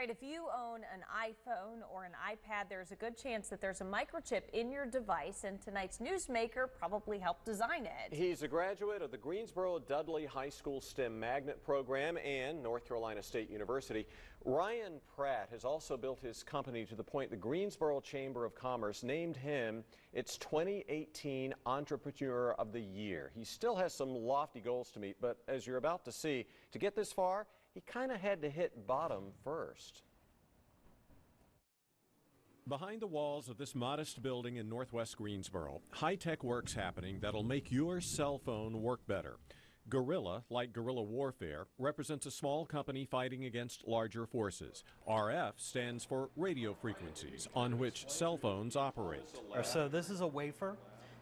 right, if you own an iPhone or an iPad, there's a good chance that there's a microchip in your device, and tonight's Newsmaker probably helped design it. He's a graduate of the Greensboro Dudley High School STEM Magnet Program and North Carolina State University. Ryan Pratt has also built his company to the point the Greensboro Chamber of Commerce named him its 2018 Entrepreneur of the Year. He still has some lofty goals to meet, but as you're about to see, to get this far, he kind of had to hit bottom first. Behind the walls of this modest building in northwest Greensboro, high-tech work's happening that'll make your cell phone work better. Guerrilla, like guerrilla warfare, represents a small company fighting against larger forces. RF stands for radio frequencies, on which cell phones operate. So this is a wafer,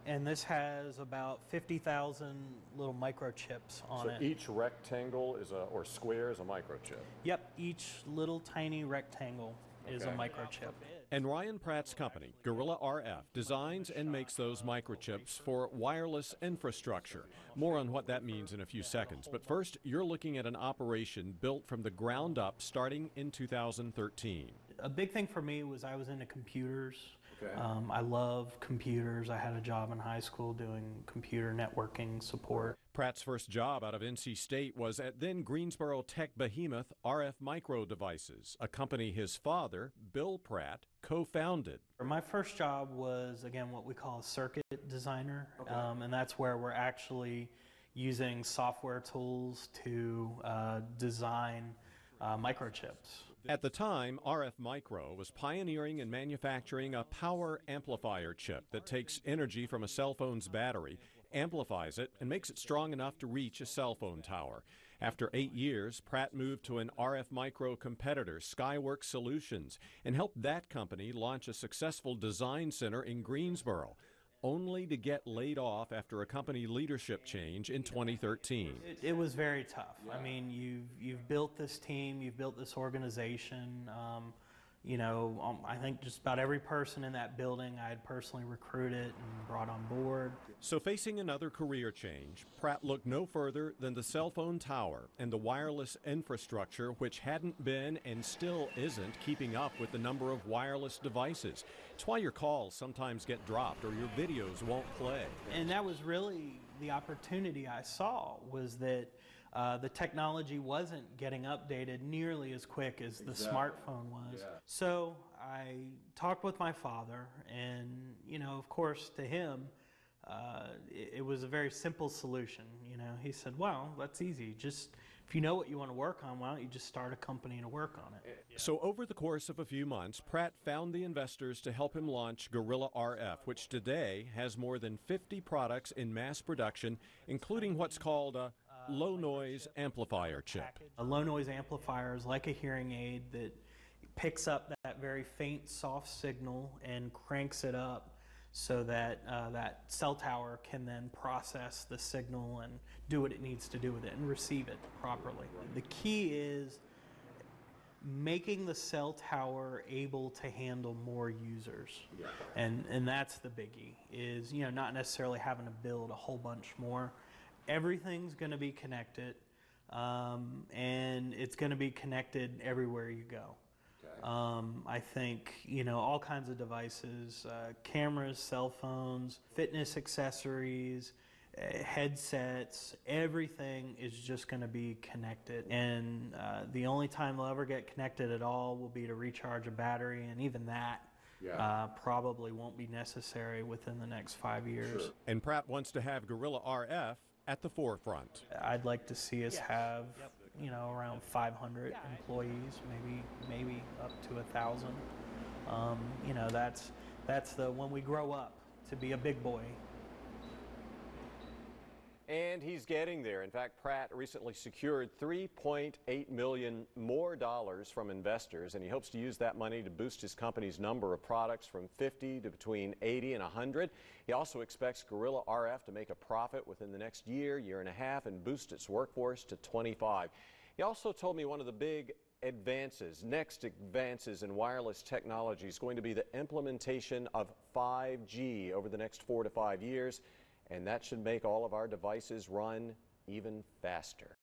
and this has about 50,000 little microchips on it. So each rectangle is or square is a microchip? Yep, each little tiny rectangle is a microchip. And Ryan Pratt's company, Guerrilla RF, designs and makes those microchips for wireless infrastructure. More on what that means in a few seconds. But first, you're looking at an operation built from the ground up starting in 2013. A big thing for me was I was into computers. I love computers. I had a job in high school doing computer networking support. Pratt's first job out of NC State was at then Greensboro tech behemoth RF Micro Devices, a company his father, Bill Pratt, co-founded. My first job was, again, what we call a circuit designer, and that's where we're actually using software tools to design microchips. At the time, RF Micro was pioneering and manufacturing a power amplifier chip that takes energy from a cell phone's battery, amplifies it, and makes it strong enough to reach a cell phone tower. After 8 years, Pratt moved to an RF Micro competitor, Skyworks Solutions, and helped that company launch a successful design center in Greensboro, only to get laid off after a company leadership change in 2013. It was very tough. I mean, you've built this team, you've built this organization. I think just about every person in that building I had personally recruited and brought on board. So facing another career change, Pratt looked no further than the cell phone tower and the wireless infrastructure, which hadn't been and still isn't keeping up with the number of wireless devices. It's why your calls sometimes get dropped or your videos won't play. And that was really the opportunity I saw, was that the technology wasn't getting updated nearly as quick as the smartphone was. So I talked with my father, and of course to him it was a very simple solution. He said, well, that's easy, just if you know what you want to work on, why don't you just start a company to work on it. So over the course of a few months, Pratt found the investors to help him launch Guerrilla RF, which today has more than 50 products in mass production, including what's called a low-noise amplifier chip. A low-noise amplifier is like a hearing aid that picks up that very faint, soft signal and cranks it up so that that cell tower can then process the signal and do what it needs to do with it and receive it properly. The key is making the cell tower able to handle more users. And that's the biggie, is not necessarily having to build a whole bunch more. Everything's going to be connected, and it's going to be connected everywhere you go. I think, all kinds of devices, cameras, cell phones, fitness accessories, headsets, everything is just going to be connected. And the only time they'll ever get connected at all will be to recharge a battery, and even that probably won't be necessary within the next 5 years. And Pratt wants to have Guerrilla RF at the forefront. I'd like to see us have, around 500 employees, maybe up to 1,000. That's when we grow up to be a big boy. And he's getting there. In fact, Pratt recently secured $3.8 million more from investors, and he hopes to use that money to boost his company's number of products from 50 to between 80 and 100. He also expects Guerrilla RF to make a profit within the next year and a half, and boost its workforce to 25. He also told me one of the big next advances in wireless technology is going to be the implementation of 5G over the next 4 to 5 years. And that should make all of our devices run even faster.